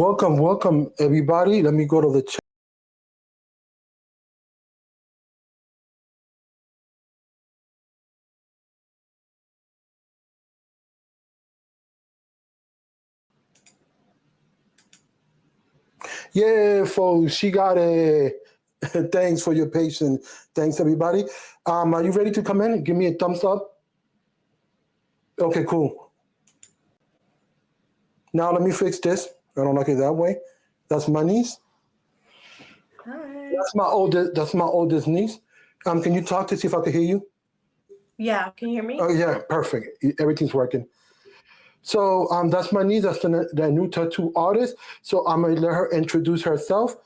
Welcome, everybody. Let me go to the chat. Yeah, folks, she got a. Thanks for your patience. Thanks, everybody. Are you ready to come in? Give me a thumbs up. Okay, cool. Now let me fix this. I don't like it that way. That's my niece. Hi. That's my oldest niece. Can you talk to see if I can hear you? Yeah, can you hear me? Oh yeah, perfect. Everything's working. So that's my niece. That's the new tattoo artist. So I'm gonna let her introduce herself.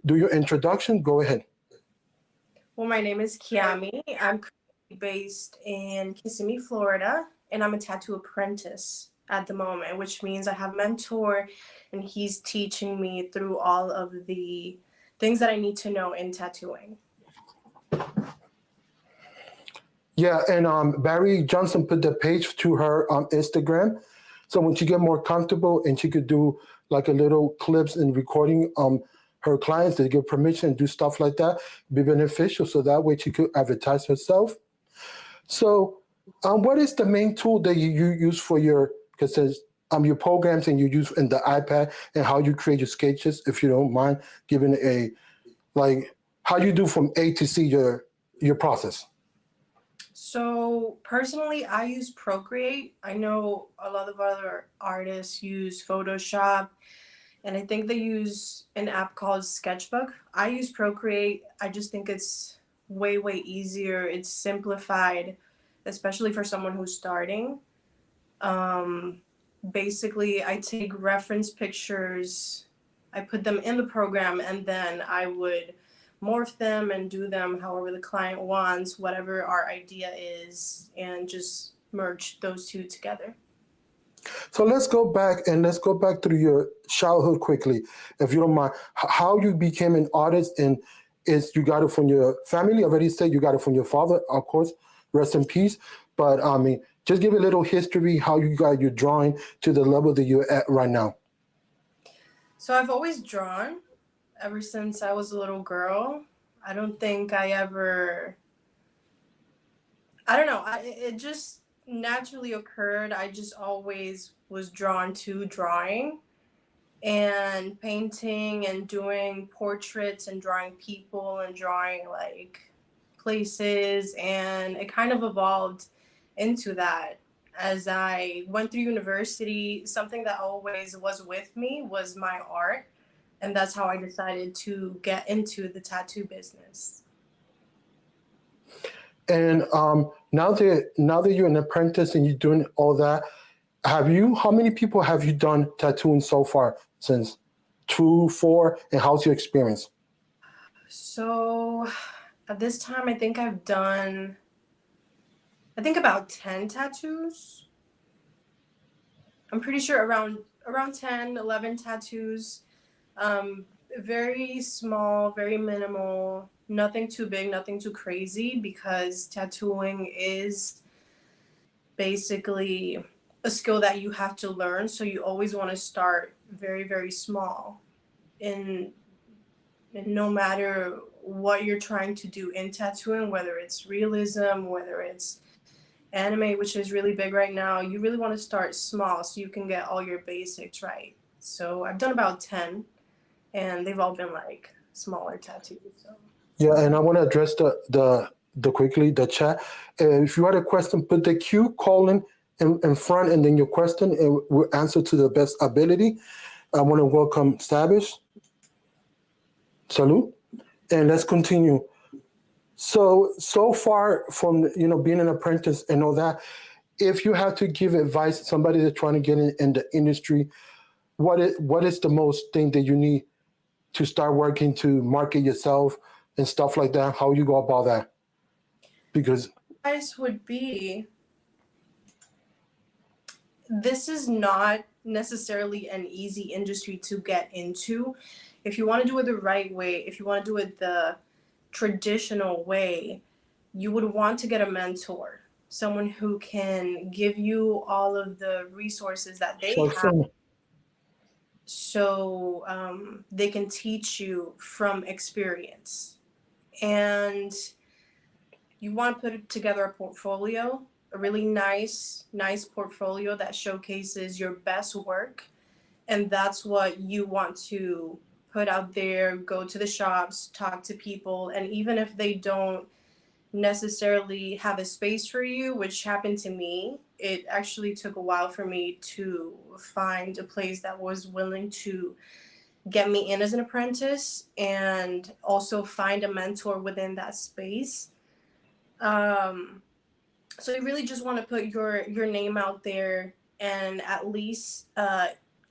Do your introduction. Go ahead. Well, my name is Kiamy. I'm currently based in Kissimmee, Florida, and I'm a tattoo apprentice at the moment, which means I have a mentor and he's teaching me through all of the things that I need to know in tattooing. Yeah, and Barry Johnson put the page to her on Instagram. So when she get more comfortable and she could do like a little clips and recording her clients, they give permission and do stuff like that, be beneficial. So that way she could advertise herself. So what is the main tool that you use for your, because there's your programs and you use in the iPad and how you create your sketches, if you don't mind giving a, like how you do from A to C your process. So personally, I use Procreate. I know a lot of other artists use Photoshop, and I think they use an app called Sketchbook. I use Procreate. I just think it's way easier. It's simplified, especially for someone who's starting. Um, Basically, I take reference pictures, I put them in the program, and then I would morph them and do them however the client wants, whatever our idea is, and just merge those two together. So let's go back through your childhood quickly, if you don't mind. How you became an artist, and is you got it from your family? I already said you got it from your father, of course. Rest in peace. But I mean, just give a little history how you got your drawing to the level that you're at right now. So I've always drawn ever since I was a little girl. I don't think I ever. I don't know. It just naturally occurred. I just always was drawn to drawing and painting and doing portraits and drawing people and drawing like places, and it kind of evolved into that as I went through university. Something that always was with me was my art, and that's how I decided to get into the tattoo business. And now that you're an apprentice and you're doing all that, how many people have you done tattooing so far since 2, 4, and how's your experience? So at this time, I think I've done, I think about 10 tattoos. I'm pretty sure around 10, 11 tattoos. Um, Very small, very minimal, nothing too big, nothing too crazy, because tattooing is basically a skill that you have to learn. So you always want to start very small. In no matter what you're trying to do in tattooing, whether it's realism, whether it's anime, which is really big right now, you really want to start small so you can get all your basics right. So I've done about 10, and they've all been like smaller tattoos. So. Yeah, and I want to address the quickly the chat. If you had a question, put the Q colon in front, and then your question, and we'll answer to the best ability. I want to welcome Sabish. Salute, and let's continue. So far from being an apprentice and all that, if you have to give advice to somebody that's trying to get in the industry, what is the most thing that you need to start working to market yourself and stuff like that? How you go about that? Because Advice would be, this is not necessarily an easy industry to get into. If you want to do it the right way, if you want to do it the traditional way, you would want to get a mentor, someone who can give you all of the resources that they have. so they can teach you from experience. And you want to put together a portfolio, a really nice portfolio that showcases your best work, and that's what you want to put out there. Go to the shops, talk to people, and even if they don't necessarily have a space for you, which happened to me, it actually took a while for me to find a place that was willing to get me in as an apprentice and also find a mentor within that space. um, so you really just want to put your name out there and at least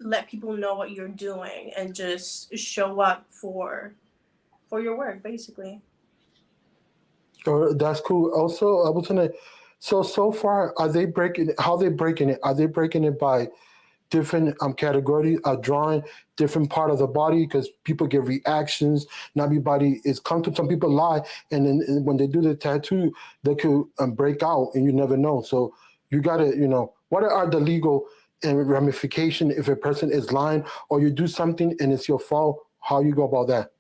let people know what you're doing and just show up for your work, basically. Oh, that's cool. Also, I was gonna. So far, are they breaking? How they breaking it? Are they breaking it by different categories? Are drawing different part of the body because people get reactions. Not everybody is comfortable. Some people lie, and then when they do the tattoo, they could break out, and you never know. So you gotta, what are the legal and ramification if a person is lying or you do something and it's your fault? How you go about that?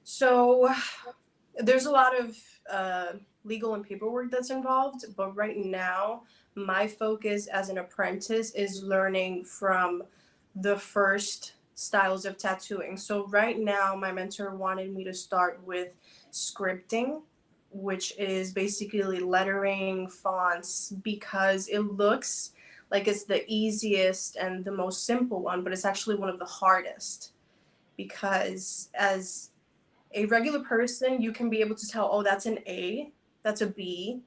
So there's a lot of legal and paperwork that's involved, but right now my focus as an apprentice is learning from the first styles of tattooing. So right now my mentor wanted me to start with scripting, which is basically lettering fonts, because it looks like it's the easiest and the most simple one, but it's actually one of the hardest, because as a regular person, you can be able to tell, oh, that's an A, that's a B.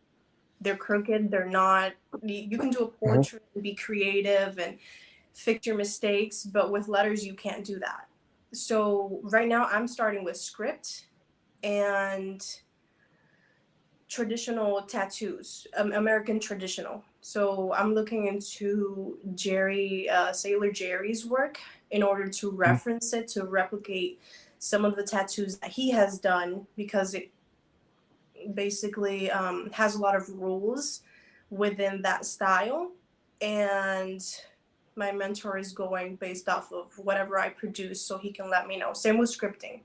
They're crooked, they're not. You can do a Mhm. portrait and be creative and fix your mistakes, but with letters, you can't do that. So right now, I'm starting with script and traditional tattoos, American traditional. So I'm looking into Sailor Jerry's work in order to reference it, to replicate some of the tattoos that he has done, because it basically has a lot of rules within that style. And my mentor is going based off of whatever I produce, so he can let me know. Same with scripting.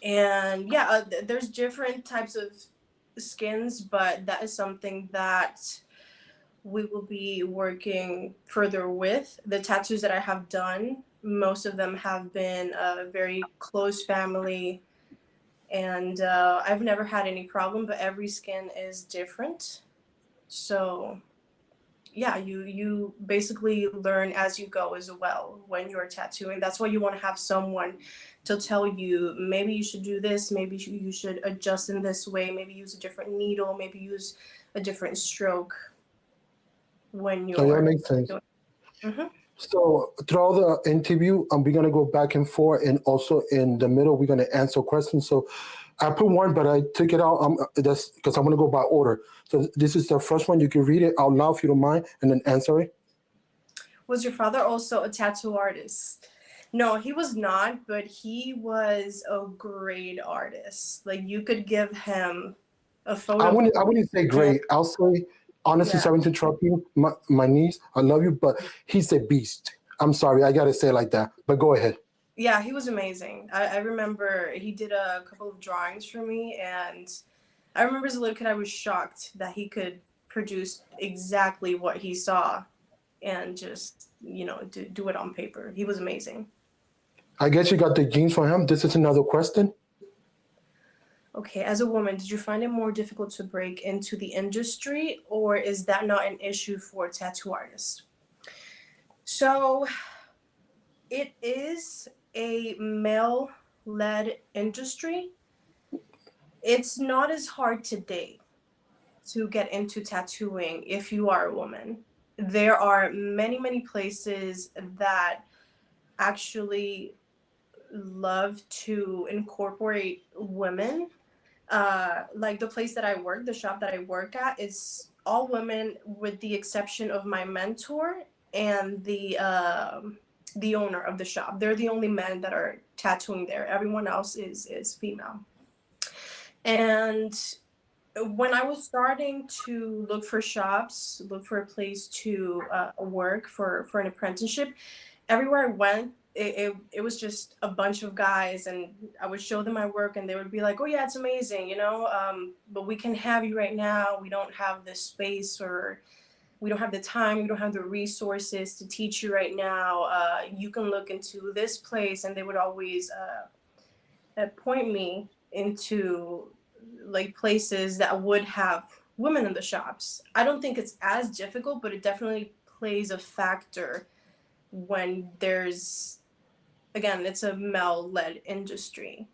And yeah, there's different types of skins, but that is something that we will be working further with. The tattoos that I have done, most of them have been a very close family, and I've never had any problem, but every skin is different. So yeah, you basically learn as you go as well when you're tattooing. That's why you want to have someone to tell you, maybe you should do this, maybe you should adjust in this way, maybe use a different needle, maybe use a different stroke when Oh, yeah, that you're makes sense. doing. Mm-hmm. So throughout the interview, we're gonna go back and forth, and also in the middle, we're gonna answer questions. So I put one, but I took it out. That's because I'm gonna go by order. So this is the first one. You can read it out loud if you don't mind, and then answer it. Was your father also a tattoo artist? No, he was not, but he was a great artist. Like, you could give him a I photo wouldn't. I wouldn't say and great. I'll say honestly, yeah. sorry to interrupt you, my niece. I love you, but he's a beast. I'm sorry. I gotta say it like that. But go ahead. Yeah, he was amazing. I remember he did a couple of drawings for me, and I remember as a little kid, I was shocked that he could produce exactly what he saw and just, do it on paper. He was amazing. I guess you got the genes from him. This is another question. Okay, as a woman, did you find it more difficult to break into the industry, or is that not an issue for tattoo artists? So, it is a male led industry. It's not as hard today to get into tattooing if you are a woman. There are many places that actually love to incorporate women. Like the place that I work, the shop that I work at, is all women with the exception of my mentor and the owner of the shop. They're the only men that are tattooing there. Everyone else is female. And when I was starting to look for shops, look for a place to work for an apprenticeship, everywhere I went, it was just a bunch of guys, and I would show them my work, and they would be like, "Oh yeah, it's amazing, you know, but we can have you right now. We don't have the space, or we don't have the time, we don't have the resources to teach you right now. You can look into this place," and they would always point me into like places that would have women in the shops. I don't think it's as difficult, but it definitely plays a factor when there's, again, it's a male led industry.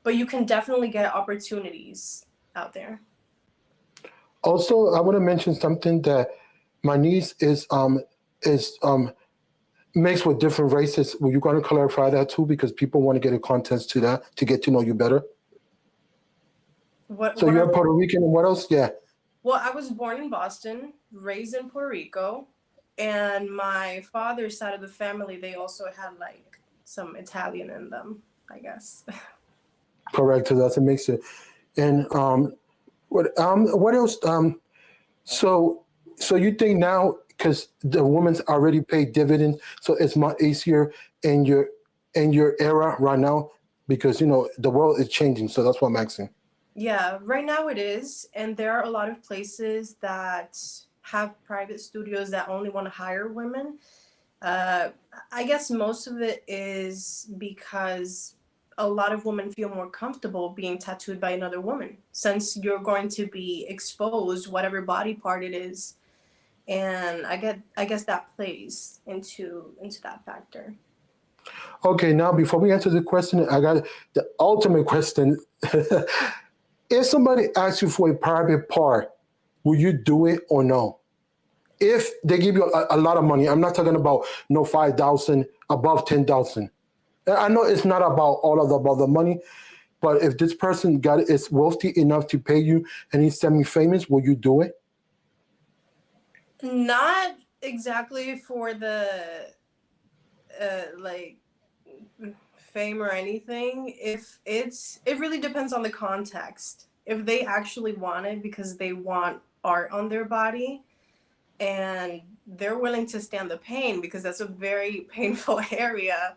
But you can definitely get opportunities out there. Also, I want to mention something that my niece is mixed with different races. Were you going to clarify that too? Because people want to get a context to that to get to know you better. What So what you're are Puerto Rican and what else? Yeah. Well, I was born in Boston, raised in Puerto Rico, and my father's side of the family, they also had like some Italian in them, I guess. Correct. So that's a mixture. And what else? So so you think now because the woman's already paid dividends, so it's much easier in your era right now because the world is changing. So that's what I'm asking. Yeah, right now it is. And there are a lot of places that have private studios that only want to hire women. Uh, I guess most of it is because a lot of women feel more comfortable being tattooed by another woman since you're going to be exposed, whatever body part it is. And I guess that plays into that factor. Okay, now before we answer the question, I got the ultimate question. If somebody asks you for a private part, will you do it or no? If they give you a lot of money, I'm not talking about no 5,000, above 10,000. I know it's not about the money, but if this person got is wealthy enough to pay you and he's semi-famous, will you do it? Not exactly for the like fame or anything. If it really depends on the context. If they actually want it because they want art on their body and they're willing to stand the pain because that's a very painful area,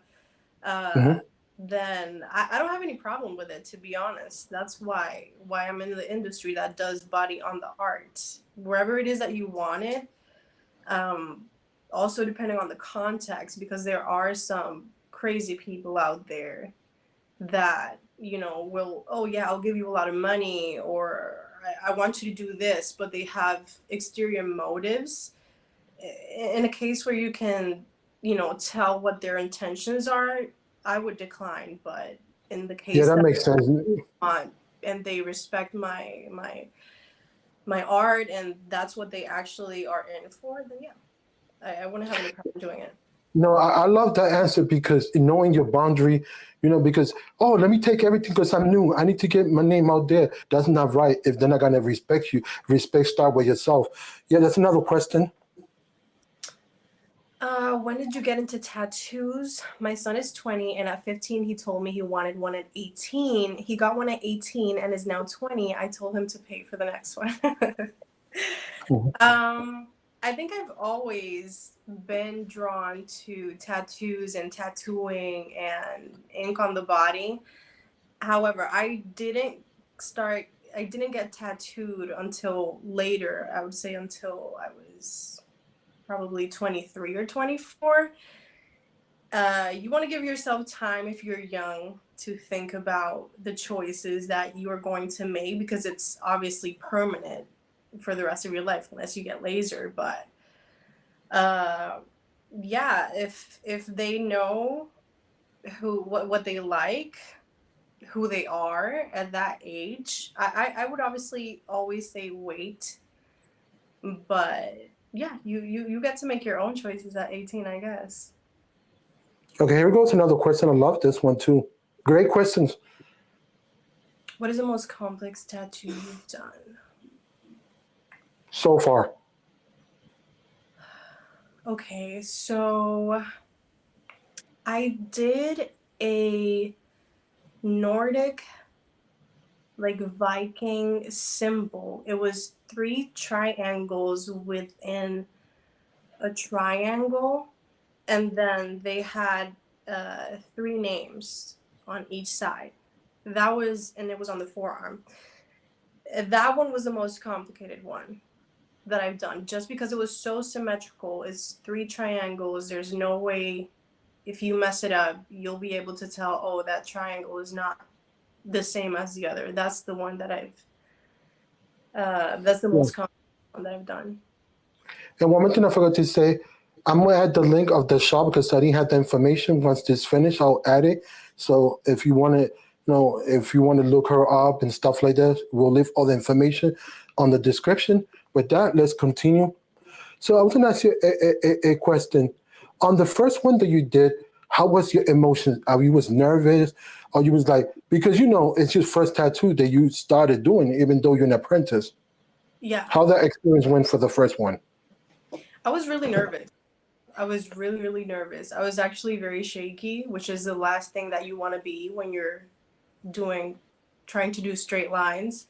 uh, Hmm. then I don't have any problem with it, to be honest. That's why I'm in the industry that does body on the art. Wherever it is that you want it, um, also depending on the context, because there are some crazy people out there that will, oh yeah, I'll give you a lot of money, or I want you to do this, but they have exterior motives. In a case where you can tell what their intentions are, I would decline. But in the Yeah, case that that makes sense. I want and they respect my art and that's what they actually are in for, then yeah, I wouldn't have any problem doing it. No, I love that answer because knowing your boundary, because let me take everything because I'm new. I need to get my name out there. That's not right. If they're not gonna respect you, respect start with yourself. Yeah, that's another question. When did you get into tattoos? My son is 20, and at 15, he told me he wanted one at 18. He got one at 18 and is now 20. I told him to pay for the next one. Mhm. um, I think I've always been drawn to tattoos and tattooing and ink on the body. However, start, I didn't get tattooed until later. I would say until I was probably 23 or 24. You want to give yourself time if you're young to think about the choices that you are going to make because it's obviously permanent for the rest of your life unless you get laser. But uh, yeah, if they know what they like, who they are at that age, I would obviously always say wait, but yeah, you get to make your own choices at 18, I guess. Okay, here goes another question. I love this one too. Great questions What is the most complex tattoo you've done? so far. Okay, so I did a Nordic like Viking symbol. It was three triangles within a triangle, and then they had three names on each side. That was, and it was on the forearm. That one was the most complicated one that I've done, just because it was so symmetrical. It's three triangles. There's no way if you mess it up, you'll be able to tell, oh, that triangle is not the same as the other. That's the one that that's the Yeah. most common one that I've done. And one more thing I forgot to say, I'm gonna add the link of the shop because I didn't have the information. Once this finished, I'll add it. So if you want to, if you want to look her up and stuff like that, we'll leave all the information on the description. With that, let's continue. So I was gonna ask you a question. On the first one that you did, how was your emotion? Are you was nervous, or you was like, because it's your first tattoo that you started doing, even though you're an apprentice. Yeah, How that experience went for the first one? I was really nervous. I was really, really nervous. I was actually very shaky, which is the last thing that you want to be when you're doing, trying to do straight lines.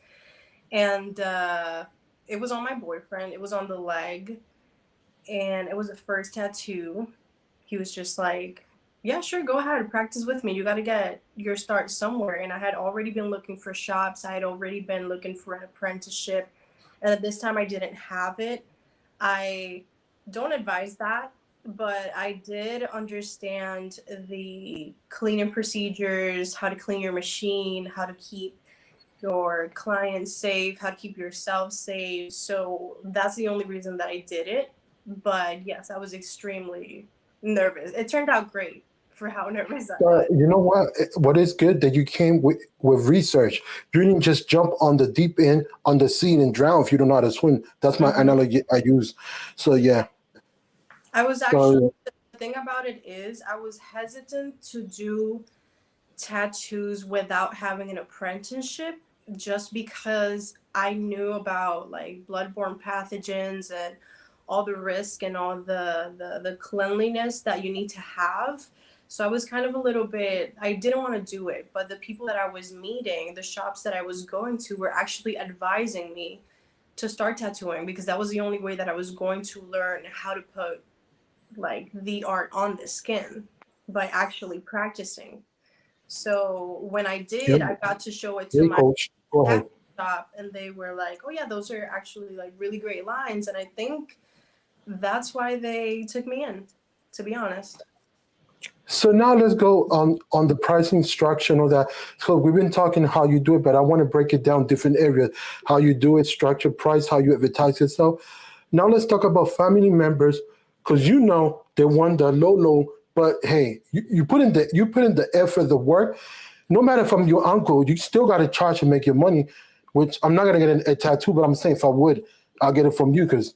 And it was on my boyfriend. It was on the leg, and it was the first tattoo. He was just like, yeah, sure, go ahead, practice with me. You got to get your start somewhere. And I had already been looking for shops. I had already been looking for an apprenticeship. And at this time, I didn't have it. I don't advise that, but I did understand the cleaning procedures, how to clean your machine, how to keep your clients safe, how to keep yourself safe. So that's the only reason that I did it. But yes, I was extremely nervous. It turned out great for how nervous I was. You know what? What is good that you came with research. You didn't just jump on the deep end on the sea and drown if you don't know how to swim. That's my Mhm. analogy I use. So yeah. I was actually, So the thing about it is, I was hesitant to do tattoos without having an apprenticeship just because I knew about like bloodborne pathogens and all the risk and all the cleanliness that you need to have. So I was kind of a little bit, I didn't want to do it, but the people that I was meeting, the shops that I was going to were actually advising me to start tattooing because that was the only way that I was going to learn how to put like the art on the skin by actually practicing. So when I yeah, did, I got to show it to hey my coach, go ahead. tattoo shop, and they were like, "Oh yeah, those are actually like really great lines." And I think that's why they took me in, to be honest. So now let's go on the pricing structure and all that. So we've been talking how you do it, but I want to break it down different areas. How you do it, structure, price, how you advertise yourself. Now let's talk about family members, because they want the low, but hey, you put in the effort, the work. No matter if I'm your uncle, you still got to charge and make your money. Which I'm not gonna get a tattoo, but I'm saying if I would, I'll get it from you because.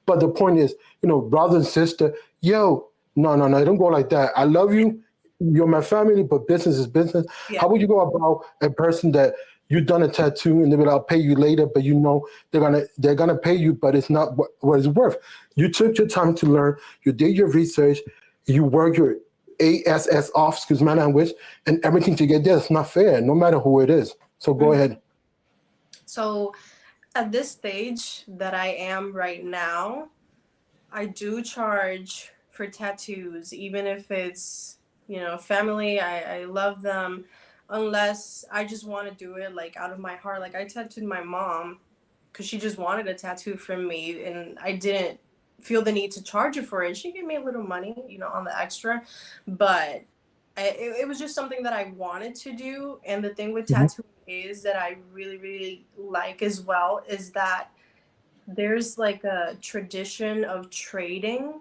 But the point is, brother and sister, yo, no, it don't go like that. I love you. You're my family, but business is business. Yeah. How would you go about a person that you've done a tattoo and they will, I'll pay you later, but they're gonna pay you, but it's not what it's worth. You took your time to learn, you did your research, you work your ass off, excuse my language, and everything to get there. It's not fair, no matter who it is. So go Mhm. ahead. So at this stage that I am right now, I do charge for tattoos, even if it's, family. I love them, unless I just want to do it like out of my heart. Like I tattooed my mom because she just wanted a tattoo from me, and I didn't feel the need to charge her for it. She gave me a little money, on the extra, but it was just something that I wanted to do. And the thing with Mhm. tattooing is that I really, really like as well is that there's like a tradition of trading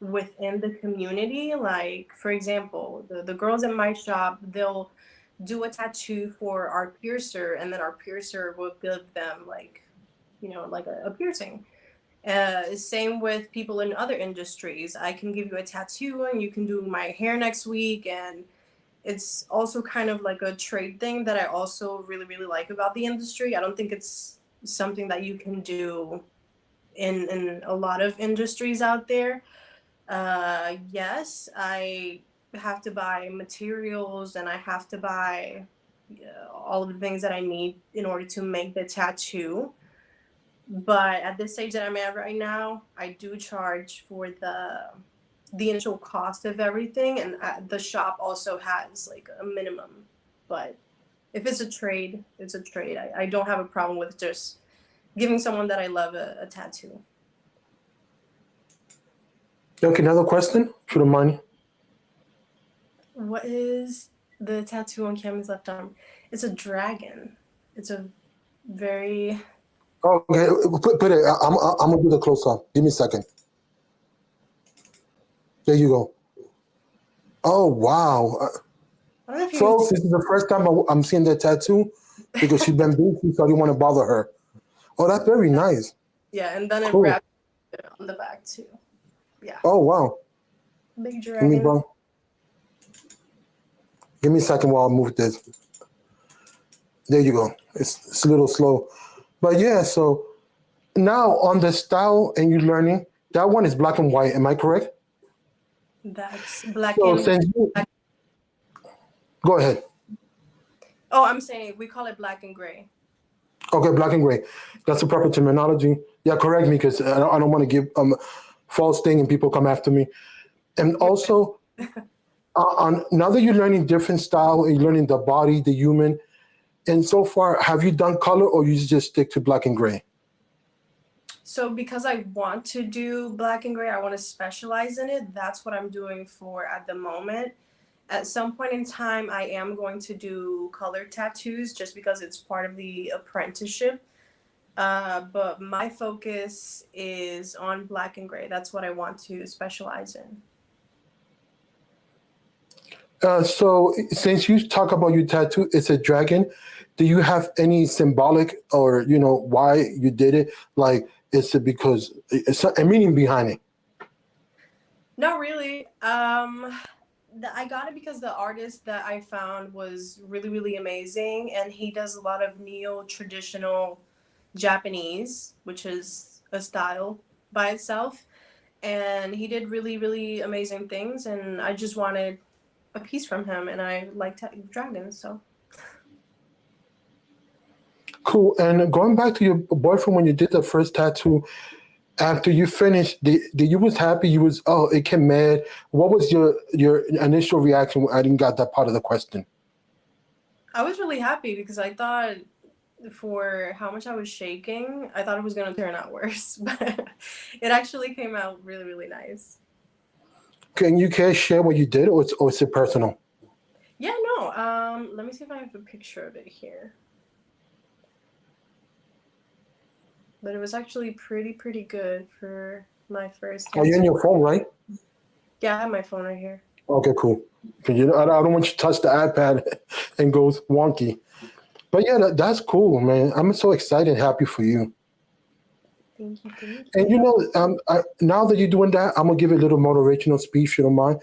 within the community. Like, for example, the girls in my shop, they'll do a tattoo for our piercer, and then our piercer will give them like, like a piercing. Same with people in other industries. I can give you a tattoo and you can do my hair next week. And it's also kind of like a trade thing that I also really, really like about the industry. I don't think it's something that you can do in a lot of industries out there. Yes, I have to buy materials and I have to buy all of the things that I need in order to make the tattoo. But at this stage that I'm at right now, I do charge for the initial cost of everything, and the shop also has like a minimum. But if it's a trade, it's a trade. I don't have a problem with just giving someone that I love a tattoo. Okay, another question, if you don't mind. What is the tattoo on Kiamy's left arm? It's a dragon. It's a very. Okay, put it. I'm gonna do the close up. Give me a second. There you go. Oh wow, I don't know if you can folks, see. this is the first time I'm seeing that tattoo because she's been busy, so I didn't want to bother her. Oh, that's very nice. Yeah, and then it Cool. wraps it on the back too. Yeah, Oh wow. big Give me, dragon. bro. Give me a second while I move this. There you go. It's a little slow, but yeah. So now on the style and you learning, that one is black and white. Am I correct? That's black So and. since you go ahead. Oh, I'm saying we call it black and gray. Okay, black and gray. That's the proper terminology. Yeah, correct me because I don't want to give false thing and people come after me. And also, on now that you're learning different style and you're learning the body, the human, and so far, have you done color or you just stick to black and gray? So because I want to do black and gray, I want to specialize in it. That's what I'm doing for at the moment. At some point in time, I am going to do color tattoos just because it's part of the apprenticeship. But my focus is on black and gray. That's what I want to specialize in. So since you talk about your tattoo, it's a dragon. Do you have any symbolic or why you did it? Like, is it because it's a meaning behind it? Not really. I got it because the artist that I found was really, really amazing, and he does a lot of neo-traditional Japanese, which is a style by itself. And he did really, really amazing things, and I just wanted a piece from him, and I like dragons, so. Cool. And going back to your boyfriend when you did the first tattoo, after you finished, did you was happy? You was it came mad. What was your initial reaction? I didn't got that part of the question. I was really happy because I thought for how much I was shaking, I thought it was going to turn out worse, but it actually came out really, really nice. Can you care share what you did, or is it personal? Yeah, no. Let me see if I have a picture of it here. But it was actually pretty good for my first. Are you on your phone, right? Yeah, I have my phone right here. Okay, cool. I don't want you to touch the iPad and goes wonky. But yeah, that's cool, man. I'm so excited and happy for you. Thank you. And now that you're doing that, I'm gonna give you a little motivational speech, if you don't mind.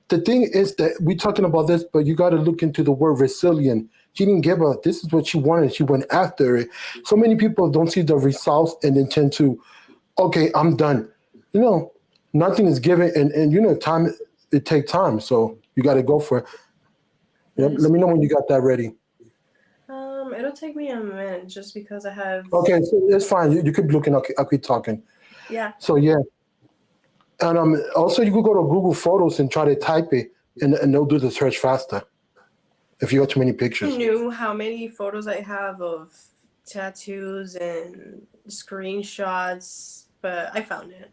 The thing is that we're talking about this, but you got to look into the word resilient. She didn't give up. This is what she wanted. She went after it. So many people don't see the results and then tend to, okay, I'm done. Nothing is given, and time it takes time. So you got to go for it. Yep. Let me know when you got that ready. It'll take me a minute just because I have. Okay, so it's fine. You could be looking. I'll keep talking. Yeah. So yeah. And also, you could go to Google Photos and try to type it, and they'll do the search faster if you got too many pictures. I knew how many photos I have of tattoos and screenshots, but I found it.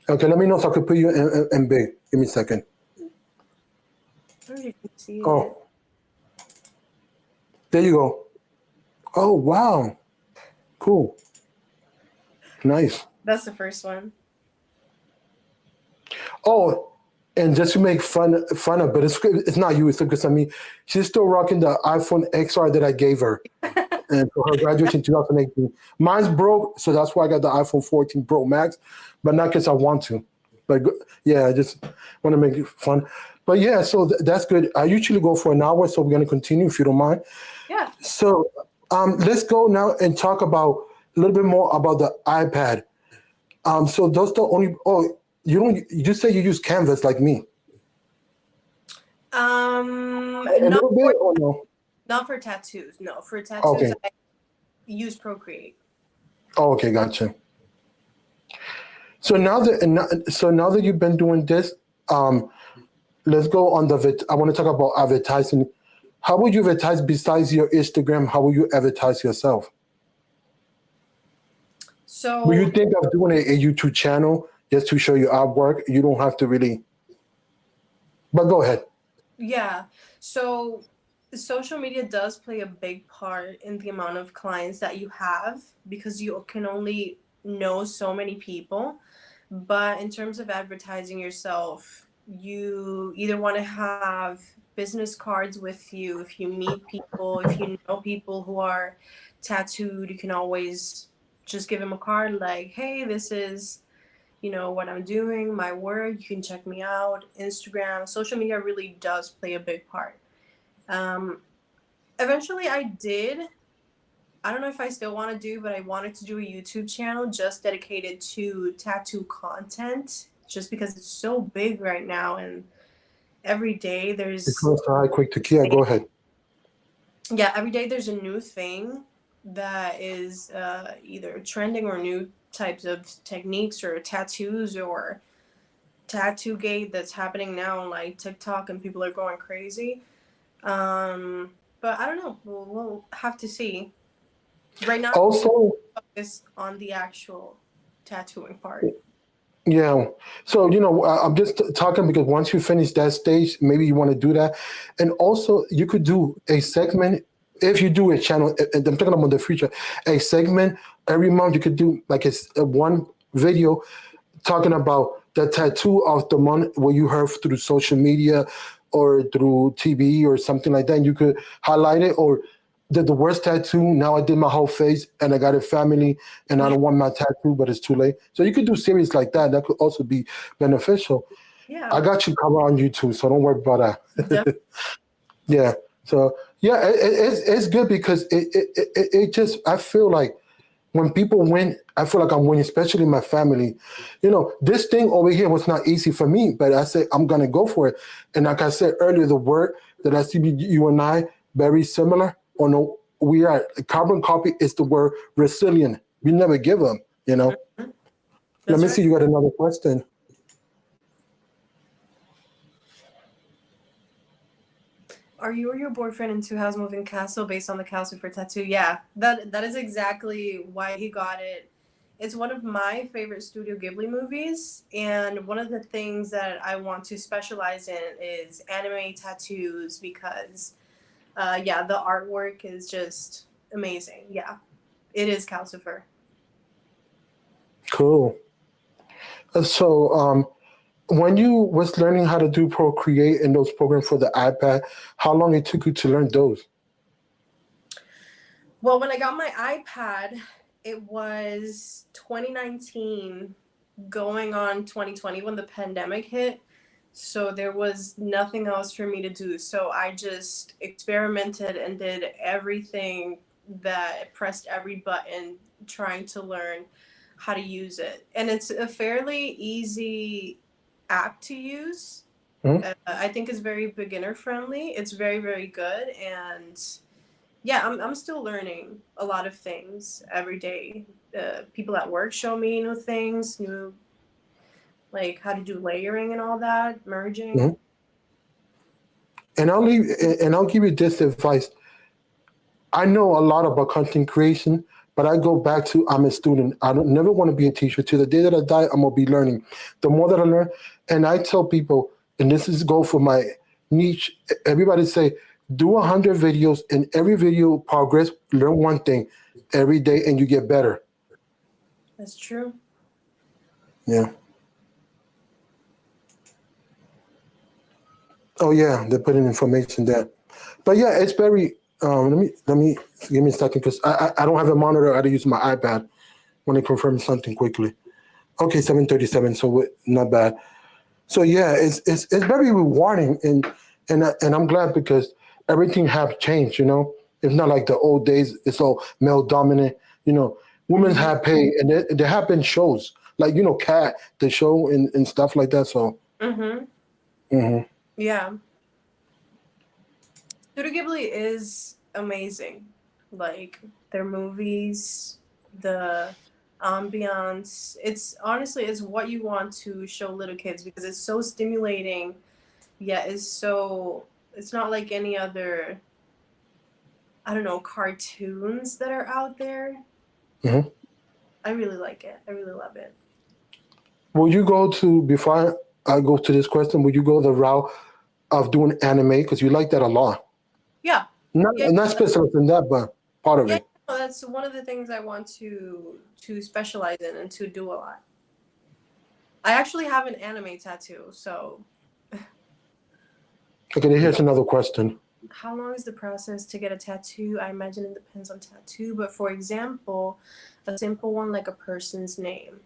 Okay, let me know so I could put you in big. Give me a second. I don't know if you can see it. Oh, there you go. Oh, wow. Cool. Nice. That's the first one. Oh, and just to make fun of, but it's not you. It's because she's still rocking the iPhone XR that I gave her, and for her graduation in 2018. Mine's broke, so that's why I got the iPhone 14 Pro Max, but not because I want to. But yeah, I just want to make it fun. But yeah, so that's good. I usually go for an hour, so we're gonna continue if you don't mind. Yeah. So let's go now and talk about a little bit more about the iPad. So those the only. You don't. You say you use Canvas like me. A not little for bit or no? not for tattoos. No, for tattoos Okay. I use Procreate. Oh, okay, gotcha. So now that you've been doing this, um, let's go on I want to talk about advertising. How would you advertise besides your Instagram? How will you advertise yourself? Will you So think of doing a YouTube channel just to show your artwork? You don't have to really, but go ahead. yeah, so social media does play a big part in the amount of clients that you have because you can only know so many people. But in terms of advertising yourself, you either want to have business cards with you if you meet people, if you know people who are tattooed, you can always just give them a card like, hey, this is what I'm doing, my work. You can check me out. Instagram, social media really does play a big part. Um, Eventually, I don't know if I still want to do, but I wanted to do a YouTube channel just dedicated to tattoo content, just because it's so big right now, and every day there's Because I quick to Kia, go ahead. yeah, every day there's a new thing that is either trending or new types of techniques or tattoos or tattoo gate that's happening now on like TikTok and people are going crazy. But I don't know. We'll have to see. Right now, Also, focus on the actual tattooing part. yeah. So, I'm just talking because once you finish that stage, maybe you want to do that. And also, you could do a segment if you do a channel. And I'm talking about the future. A segment every month, you could do like a one video talking about the tattoo of the month where you heard through social media or through TV or something like that. And you could highlight it or the worst tattoo. Now I did my whole face and I got a family and I don't want my tattoo, but it's too late. So you could do series like that. That could also be beneficial. I Yeah, got you covered on YouTube, so don't worry about definitely. that. Yeah. So yeah, it's good because it just I feel like when people win, I feel like I'm winning, especially my family. This thing over here was not easy for me, but I said I'm gonna go for it. And like I said earlier, the word that I see you and I very similar. Or no, we are carbon copy is the word resilient. We never give up. Mhm. Let That's me right. see. You got another question. Are you or your boyfriend into House Moving Castle based on the castle for tattoo? Yeah, that is exactly why he got it. It's one of my favorite Studio Ghibli movies, and one of the things that I want to specialize in is anime tattoos because, yeah, the artwork is just amazing. Yeah, it is Calcifer. Cool. So, when you was learning how to do Procreate and those programs for the iPad, how long it took you to learn those? Well, when I got my iPad, it was 2019 going on 2020 when the pandemic hit. So there was nothing else for me to do. So I just experimented and did everything that pressed every button trying to learn how to use it. And it's a fairly easy app to use. Hmm? I think it's very beginner friendly. It's very, very good. And yeah, I'm still learning a lot of things every day. People at work show me new things, new like how to do layering and all that, merging. Mhm. And I'll give you this advice. I know a lot about content creation, but I go back to I'm a student. I don't never want to be a teacher. To the day that I die, I'm gonna be learning. The more that I learn, and I tell people, and this is go for my niche. Everybody say, do 100 videos, and every video progress. Learn one thing every day, and you get better. That's true. Yeah. Oh yeah, they're putting information there. But yeah, it's very. Let me give me a second because I don't have a monitor. I had to use my iPad when I confirm something quickly. Okay, 7:37. So not bad. So yeah, it's very rewarding and I'm glad because everything have changed. It's not like the old days. It's all male dominant. Women Hmm. have pay and there have been shows like Cat the show and stuff like that. So Hmm. mhm. Yeah. Studio Ghibli is amazing. Like their movies, the ambiance. It's honestly it's what you want to show little kids because it's so stimulating. Yeah, it's not like any other, I don't know, cartoons that are out there. Hmm. I really like it. I really love it. Will you go to before I go to this question? Will you go the route of doing anime because you like that a lot? Yeah. Yeah. Not specific in that, but part of Yeah, it. no, that's one of the things I want to specialize in and to do a lot. I actually have an anime tattoo, so Okay, here's another question. how long is the process to get a tattoo? I imagine it depends on tattoo, but for example, a simple one like a person's name.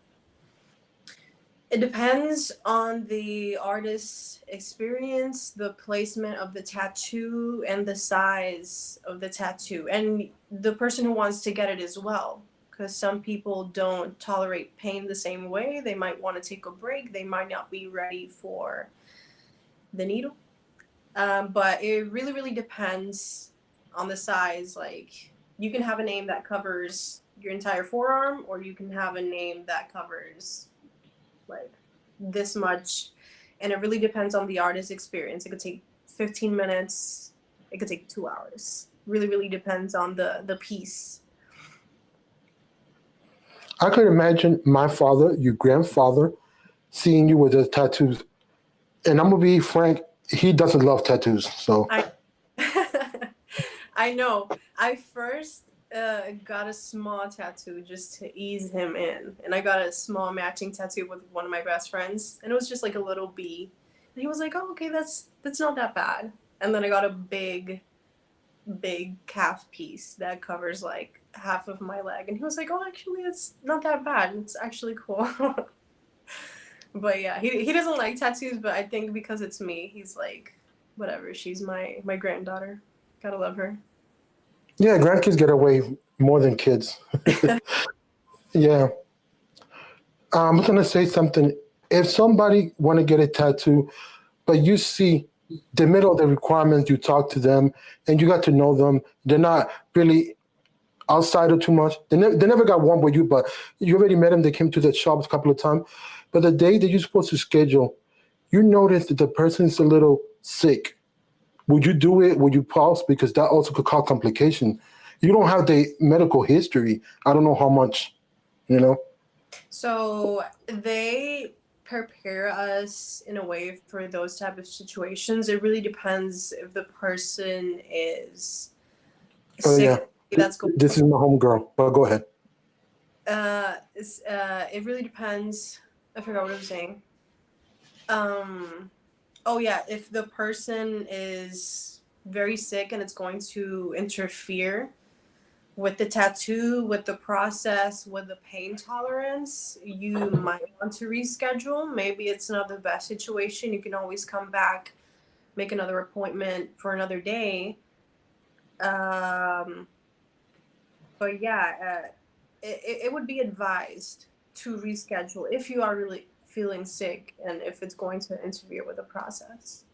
It depends on the artist's experience, the placement of the tattoo, and the size of the tattoo, and the person who wants to get it as well. Because some people don't tolerate pain the same way. They might want to take a break. They might not be ready for the needle. But it really, really depends on the size. Like, you can have a name that covers your entire forearm, or you can have a name that covers like this much, and it really depends on the artist's experience. It could take 15 minutes, it could take 2 hours. Really, really depends on the piece. I could imagine my father, your grandfather, seeing you with the tattoos. And I'm gonna be frank, he doesn't love tattoos. So I I know. I first got a small tattoo just to ease him in, and I got a small matching tattoo with one of my best friends, and it was just like a little bee. And he was like, "Oh, okay, that's not that bad." And then I got a big calf piece that covers like half of my leg, and he was like, "Oh, actually, it's not that bad. It's actually cool." But yeah, he doesn't like tattoos, but I think because it's me, he's like, whatever. She's my granddaughter. Gotta love her. yeah, grandkids get away more than kids. Yeah. I'm gonna say something. If somebody want to get a tattoo, but you see the middle of the requirements, you talk to them and you got to know them. They're not really outside of too much. They never got one with you, but you already met them. They came to the shop a couple of times. But the day that you're supposed to schedule, you notice that the person's a little sick. Would you do it? Would you pause? Because that also could cause complication. You don't have the medical history. I don't know how much, you know. So they prepare us in a way for those type of situations. It really depends if the person is Oh sick. yeah, That's going. this is my home girl. But go ahead. It really depends. I forgot what I was saying. Um, oh yeah, if the person is very sick and it's going to interfere with the tattoo, with the process, with the pain tolerance, you might want to reschedule. Maybe it's not the best situation. You can always come back, make another appointment for another day. Um, but yeah, it would be advised to reschedule if you are really feeling sick and if it's going to interfere with the process.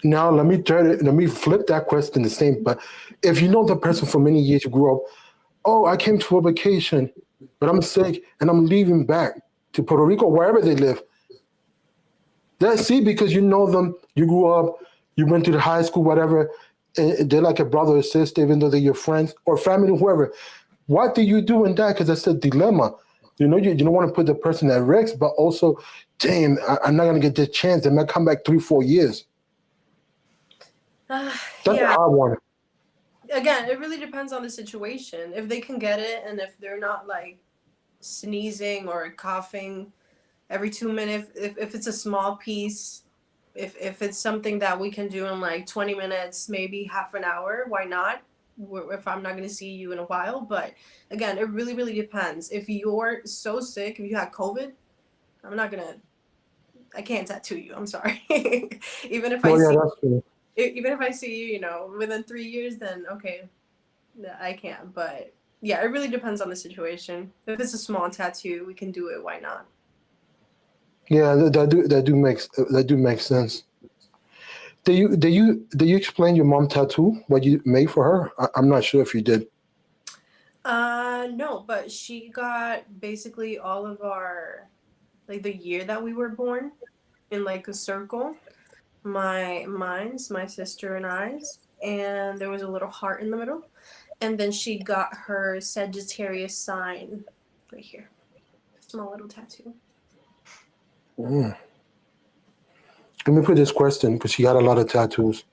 Now let me turn it. Let me flip that question the same. But if you know the person for many years, you grew up. Oh, I came to a vacation, but I'm sick and I'm leaving back to Puerto Rico, wherever they live. That's see because you know them. You grew up. You went to the high school, whatever. And they're like a brother or sister, even though they're your friends or family, whoever. What do you do in that? Because that's a dilemma. You don't want to put the person at risk, but also, damn, I'm not gonna get this chance. They might come back 3, 4 years. That's a Yeah, hard one. again, it really depends on the situation. If they can get it and if they're not like sneezing or coughing every 2 minutes, if it's a small piece, if it's something that we can do in like 20 minutes, maybe half an hour, why not? If I'm not going to see you in a while. But again, it really, really depends. If you're so sick, if you had COVID, I'm not going to, I can't tattoo you. I'm sorry. even if I Well, yeah, see, that's true. even if I see you, within 3 years, then okay, I can't. But yeah, it really depends on the situation. If it's a small tattoo, we can do it. Why not? Yeah, that do make sense. Did you explain your mom tattoo what you made for her? I'm not sure if you did. No, but she got basically all of our, like, the year that we were born in like a circle. Mine's, my sister and I's, and there was a little heart in the middle. And then she got her Sagittarius sign right here. Small little tattoo. Mm. Let me put this question because she got a lot of tattoos.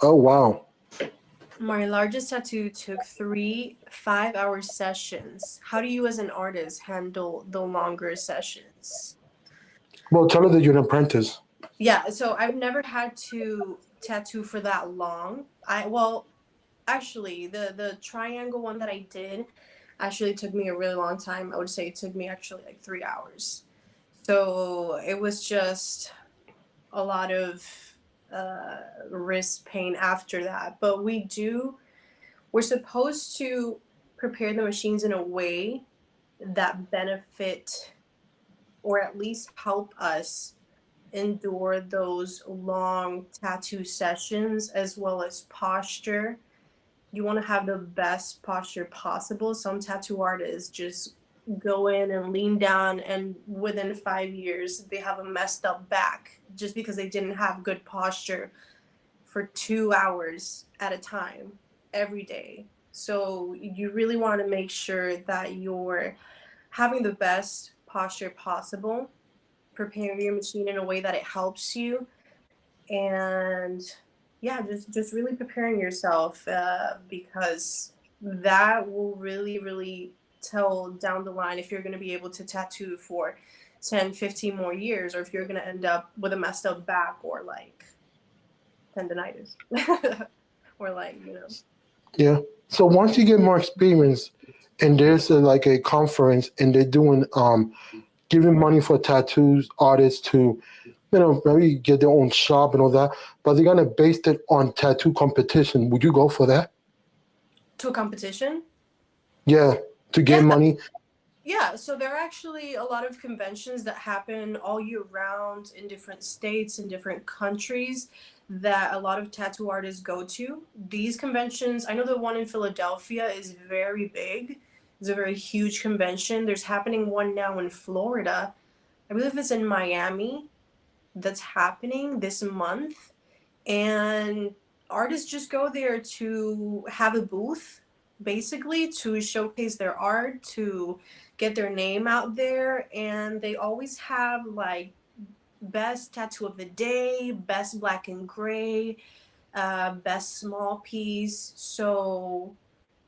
Oh wow. My largest tattoo took 3 5-hour sessions. How do you, as an artist, handle the longer sessions? Well, tell her that you're an apprentice. Yeah, so I've never had to tattoo for that long. Actually, the triangle one that I did actually took me a really long time. I would say it took me actually like 3 hours. So it was just a lot of wrist pain after that. But we're supposed to prepare the machines in a way that benefit or at least help us endure those long tattoo sessions as well as posture. You want to have the best posture possible. Some tattoo artists just go in and lean down, and within 5 years, they have a messed up back just because they didn't have good posture for 2 hours at a time every day. So, you really want to make sure that you're having the best posture possible, preparing your machine in a way that it helps you, and yeah, just really preparing yourself, because that will really tell down the line if you're going to be able to tattoo for 10, 15 more years, or if you're going to end up with a messed up back or like tendonitis or like, Yeah. So once you get more experience, and there's like a conference, and they're doing giving money for tattoos artists to, maybe get their own shop and all that, but they're gonna base it on tattoo competition. Would you go for that? to a competition. Yeah, to Yeah. get money. Yeah, so there are actually a lot of conventions that happen all year round in different states and different countries that a lot of tattoo artists go to. These conventions, I know the one in Philadelphia is very big. It's a very huge convention. There's happening one now in Florida. I believe it's in Miami that's happening this month. And artists just go there to have a booth, basically to showcase their art, to get their name out there. And they always have like best tattoo of the day, best black and gray, best small piece. So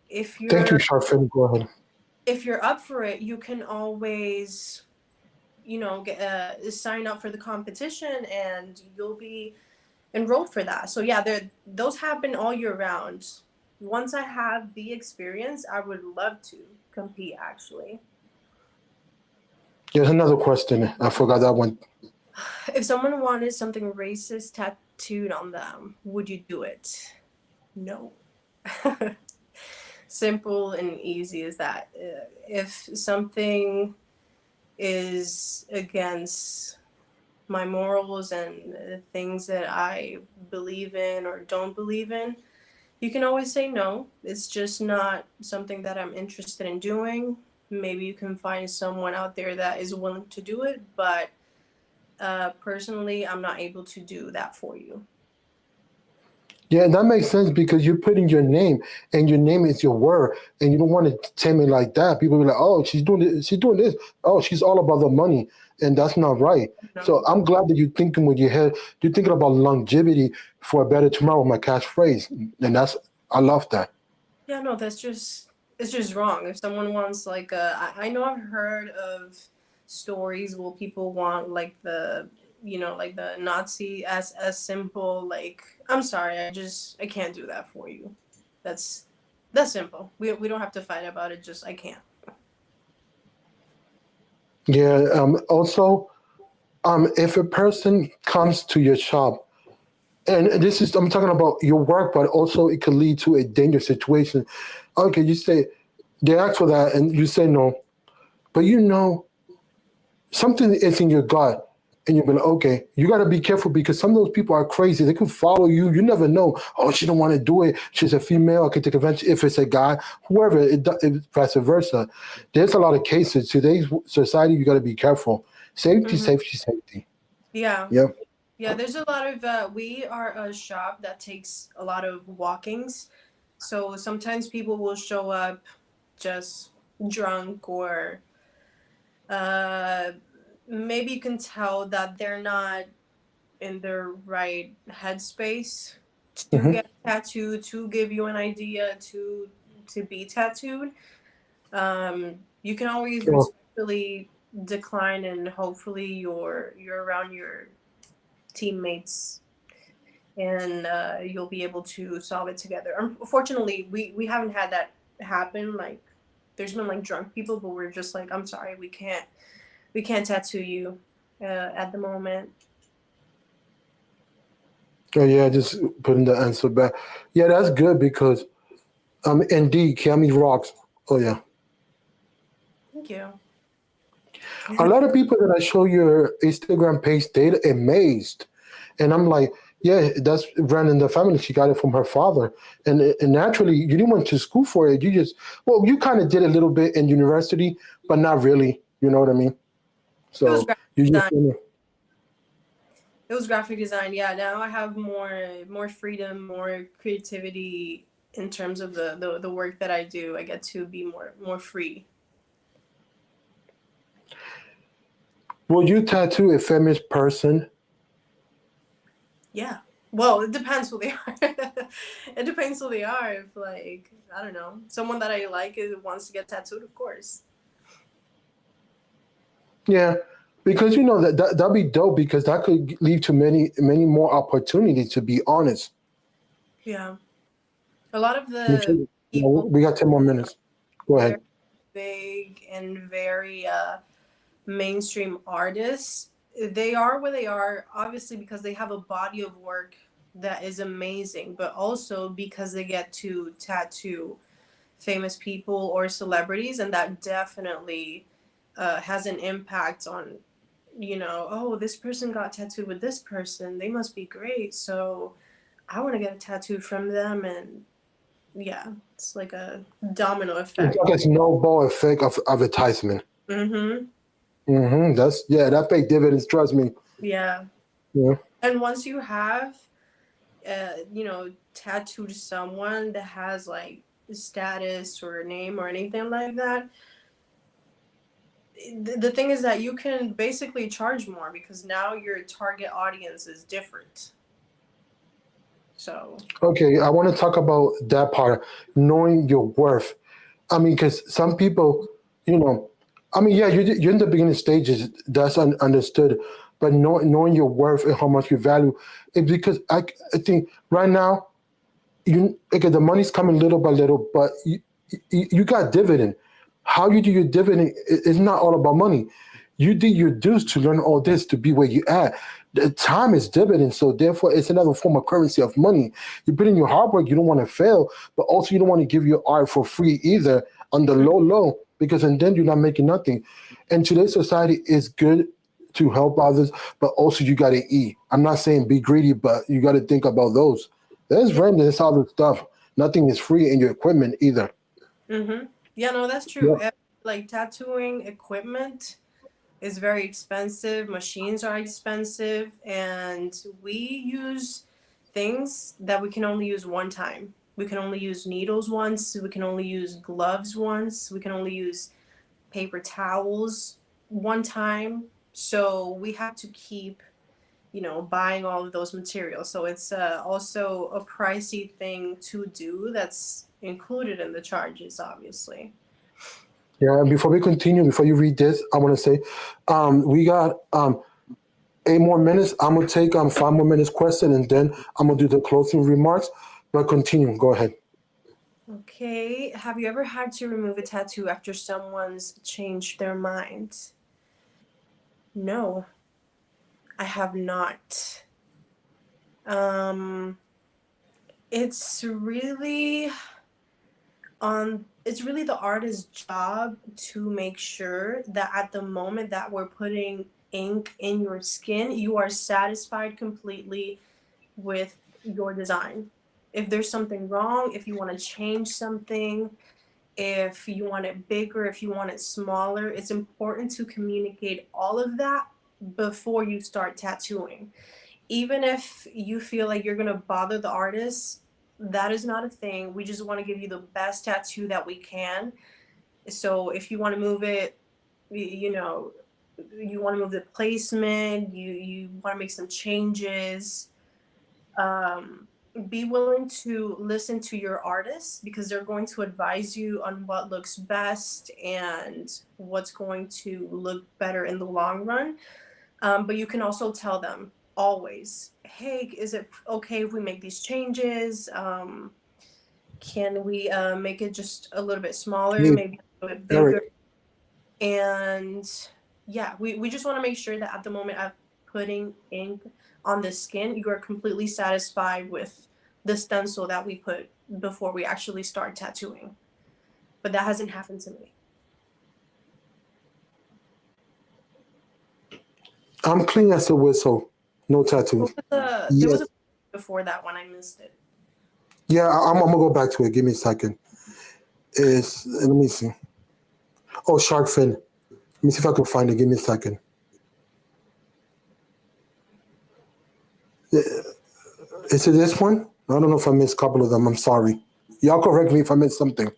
if Thank you, you're Sharfin. Go ahead. if you're up for it, you can always, sign up for the competition, and you'll be enrolled for that. So yeah, those happen all year round. Once I have the experience, I would love to compete actually. There's another question. I forgot that one. If someone wanted something racist tattooed on them, would you do it? No. Simple and easy as that. If something is against my morals and things that I believe in or don't believe in, you can always say no. It's just not something that I'm interested in doing. Maybe you can find someone out there that is willing to do it, but personally, I'm not able to do that for you. Yeah, that makes sense because you're putting your name, and your name is your word, and you don't want to tell me like that. People be like, "Oh, she's doing this. She's doing this. Oh, she's all about the money," and that's not right. So No. I'm glad that you're thinking with your head. You're thinking about longevity for a better tomorrow. My catchphrase, and that's I love that. Yeah, no, it's just wrong. If someone wants like I know I've heard of stories where people want like like the Nazi as simple. Like, I'm sorry, I can't do that for you. That's that's simple. We don't have to fight about it. Just I can't. Yeah. Also, if a person comes to your shop, and this is I'm talking about your work, but also it could lead to a dangerous situation. Okay, you say they ask for that, and you say no, but something is in your gut, And you'll be like, okay, you got to be careful because some of those people are crazy. They can follow you. You never know. Oh, she don't want to do it. She's a female. I can take advantage. If it's a guy, whoever, vice versa. There's a lot of cases. Today's society, you got to be careful. Safety, Hmm. safety, safety. Yeah. Yeah. Yeah, there's a lot of we are a shop that takes a lot of walkings. So sometimes people will show up just drunk or uh maybe you can tell that they're not in their right headspace to Hmm. get tattooed, to give you an idea to be tattooed. You can always Well, respectfully decline, and hopefully you're around your teammates, and you'll be able to solve it together. Unfortunately, we haven't had that happen. Like there's been like drunk people, but we're just like, I'm sorry, we can't tattoo you at the moment. oh yeah, just putting the answer back. Yeah, that's good because indeed, Kiamy rocks. Oh yeah. Thank you. A lot of people that I show your Instagram page, they amazed, and I'm like, yeah, that's ran in the family. She got it from her father, and naturally, you didn't went to school for it. You just, well, you kind of did a little bit in university, but not really. You know what I mean? It was So graphic you just, design. It was graphic design. Yeah, now I have more freedom, more creativity in terms of the work that I do. I get to be more free. will you tattoo a famous person? Yeah. Well, it depends who they are. It depends who they are. If like I don't know, someone that I like wants to get tattooed, of course. Yeah, because you know that'd be dope because that could lead to many more opportunities. To be honest, Yeah. A lot of me the too. You know, people we got 10 more minutes. Go very ahead. big and very mainstream artists, they are where they are obviously because they have a body of work that is amazing, but also because they get to tattoo famous people or celebrities, and that definitely has an impact on, oh, this person got tattooed with this person, they must be great, so I want to get a tattoo from them. And yeah, it's like a domino It's effect. like a snowball effect of advertisement. Mm-hmm. That's yeah, that pay dividends. Trust me. Yeah. Yeah, And once you have tattooed someone that has like status or name or anything like that, the thing is that you can basically charge more because now your target audience is different. So, okay, I want to talk about that part, knowing your worth. I mean, because some people, you know, I mean, yeah, you're in the beginning stages. That's understood, but knowing your worth and how much you value, it because I think right now you okay, the money's coming little by little, but you got dividend. How you do your dividend is not all about money. You did your dues to learn all this to be where you at. The time is dividend, so therefore it's another form of currency of money. You put in your hard work, you don't want to fail, but also you don't want to give your art for free either on the low, because and then you're not making nothing. And today's society is good to help others, but also you got to eat. I'm not saying be greedy, but you got to think about those. There's yeah. rent, there's all this stuff. Nothing is free in your equipment either. Mm-hmm. Yeah, no, that's true. Yep. Like tattooing equipment is very expensive, machines are expensive, and we use things that we can only use one time. We can only use needles once, we can only use gloves once, we can only use paper towels one time. So we have to keep, buying all of those materials. So it's also a pricey thing to do that's included in the charges, obviously. Yeah, and before we continue, before you read this, I want to say we got 8 more minutes. I'm going to take 5 more minutes question and then I'm going to do the closing remarks. But continue. Go ahead. Okay. Have you ever had to remove a tattoo after someone's changed their mind? No, I have not. Um, it's really it's really the artist's job to make sure that at the moment that we're putting ink in your skin, you are satisfied completely with your design. If there's something wrong, if you want to change something, if you want it bigger, if you want it smaller, it's important to communicate all of that before you start tattooing. Even if you feel like you're going to bother the artist, that is not a thing. We just want to give you the best tattoo that we can. So if you want to move it, you know, you want to move the placement, you want to make some changes, um, be willing to listen to your artists because they're going to advise you on what looks best and what's going to look better in the long run. But you can also tell them always, hey, is it okay if we make these changes? Can we make it just a little bit smaller, Yeah, maybe a little bit bigger? Eric. And yeah, we just want to make sure that at the moment of putting ink on the skin, you are completely satisfied with the stencil that we put before we actually start tattooing. But that hasn't happened to me. I'm clean as a whistle. No tattoos. There Yeah, was a before that one, I missed it. yeah. I'm gonna go back to it. Give me a second. It's let me see. Oh, shark fin. Let me see if I can find it. Give me a second. Yeah, is it this one? I don't know if I missed a couple of them. I'm sorry. Y'all correct me if I missed something.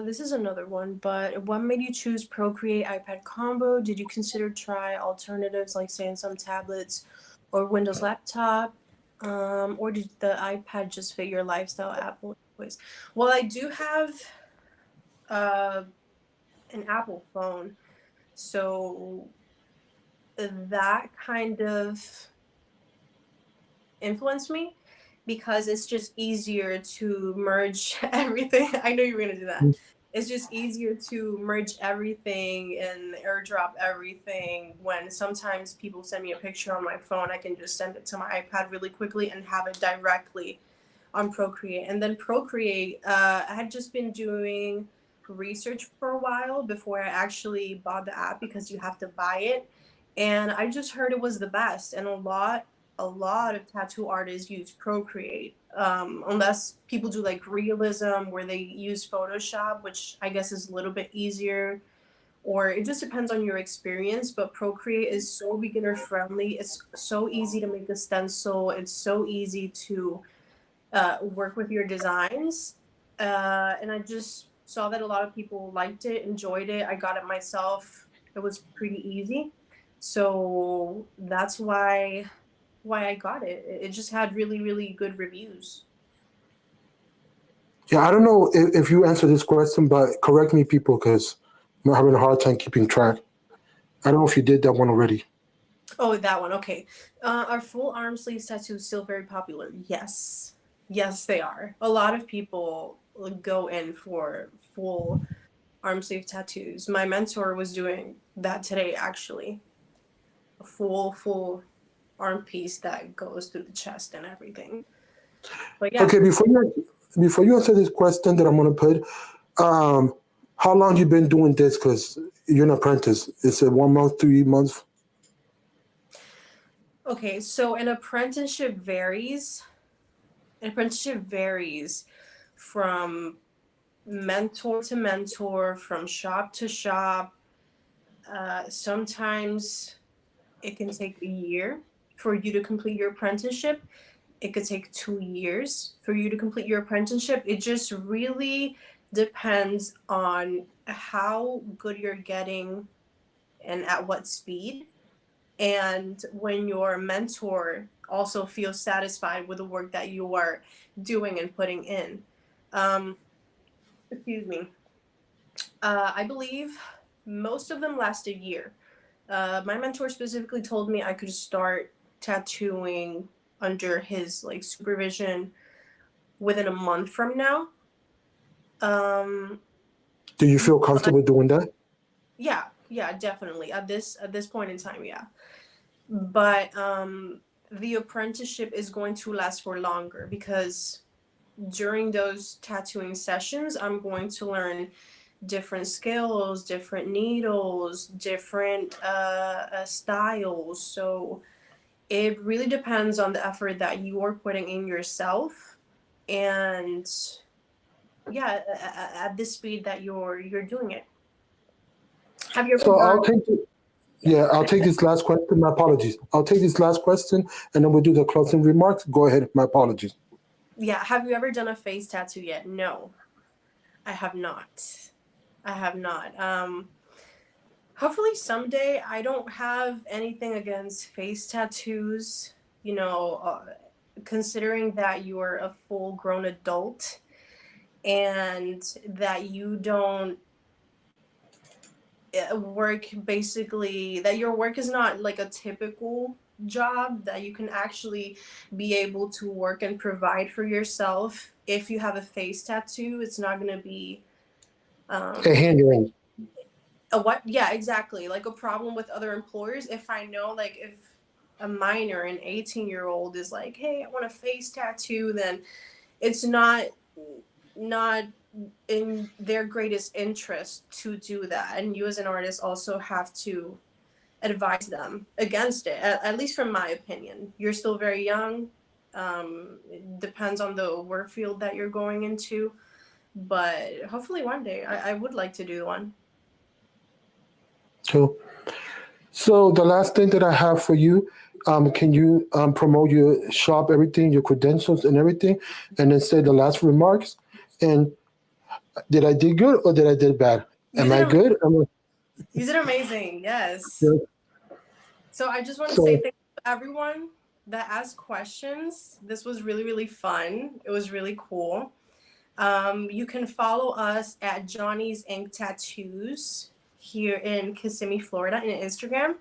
This is another one, but what made you choose Procreate iPad combo? Did you consider try alternatives like say in some tablets or Windows laptop? Or did the iPad just fit your lifestyle Apple choice? Well, I do have uh, an Apple phone, so that kind of influenced me because it's just easier to merge everything. I know you were gonna do that. It's just easier to merge everything and airdrop everything when sometimes people send me a picture on my phone. I can just send it to my iPad really quickly and have it directly on Procreate. And then Procreate, I had just been doing research for a while before I actually bought the app because you have to buy it. And I just heard it was the best. And a lot of tattoo artists use Procreate, unless people do like realism where they use Photoshop, which I guess is a little bit easier, or it just depends on your experience. But Procreate is so beginner friendly. It's so easy to make a stencil. It's so easy to work with your designs. And I just saw that a lot of people liked it, enjoyed it. I got it myself. It was pretty easy. So that's why I got it. It just had really, really good reviews. Yeah, I don't know if you answer this question, but correct me, people, because I'm having a hard time keeping track. I don't know if you did that one already. Oh, that one. Okay. Are full arm sleeve tattoos still very popular? Yes. Yes, they are. A lot of people go in for full arm sleeve tattoos. My mentor was doing that today, actually. A full arm piece that goes through the chest and everything. But yeah. Okay, before you answer this question that I'm gonna put, um, how long you been doing this? Because you're an apprentice. Is it 1 month, 3 months? Okay, so an apprenticeship varies. An apprenticeship varies from mentor to mentor, from shop to shop. Sometimes it can take a year for you to complete your apprenticeship. It could take 2 years for you to complete your apprenticeship. It just really depends on how good you're getting and at what speed. And when your mentor also feels satisfied with the work that you are doing and putting in. Um, excuse me. I believe most of them last a year. My mentor specifically told me I could start tattooing under his like supervision within a month from now. Um, Do you feel comfortable doing that? yeah, yeah, definitely at this point in time, yeah. But the apprenticeship is going to last for longer because during those tattooing sessions, I'm going to learn different skills, different needles, different styles. So it really depends on the effort that you are putting in yourself, and yeah, at the speed that you're doing it. Have you ever So done? I'll take the, Yeah. yeah, I'll take this last question. My apologies. I'll take this last question, and then we'll do the closing remarks. Go ahead. My apologies. Yeah. Have you ever done a face tattoo yet? No, I have not. I have not. Hopefully someday. I don't have anything against face tattoos. You know, considering that you are a full grown adult and that you don't work, basically that your work is not like a typical job, that you can actually be able to work and provide for yourself. If you have a face tattoo, it's not going to be A um hindrance. a what, yeah, exactly, like a problem with other employers. If I know, like, if a minor, an 18-year-old is like, hey, I want a face tattoo, then it's not in their greatest interest to do that, and you as an artist also have to advise them against it, at least from my opinion. You're still very young. It depends on the work field that you're going into, but hopefully one day I would like to do one. Cool. So the last thing that I have for you, can you promote your shop, everything, your credentials and everything, and then say the last remarks? And did I did good or did I did bad? You Am did I good? you did amazing. Yes. Good? So I just want to say So thank you to everyone that asked questions. This was really, really fun. It was really cool. You can follow us at Johnny's Ink Tattoos here in Kissimmee, Florida, in Instagram.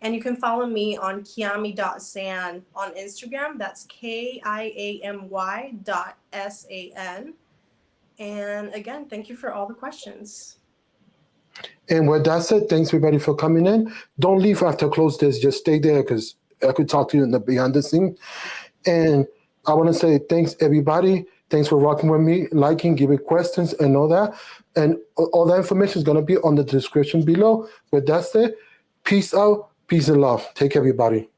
And you can follow me on Kiamy.san on Instagram. That's KIAMY.SAN. And again, thank you for all the questions. and with that said, thanks everybody for coming in. Don't leave after close this. Just stay there because I could talk to you in the behind the scene. And I want to say thanks everybody. Thanks for rocking with me, liking, giving questions, and all that. And all that information is going to be on the description below. With that said, peace out, peace and love. Take care, everybody.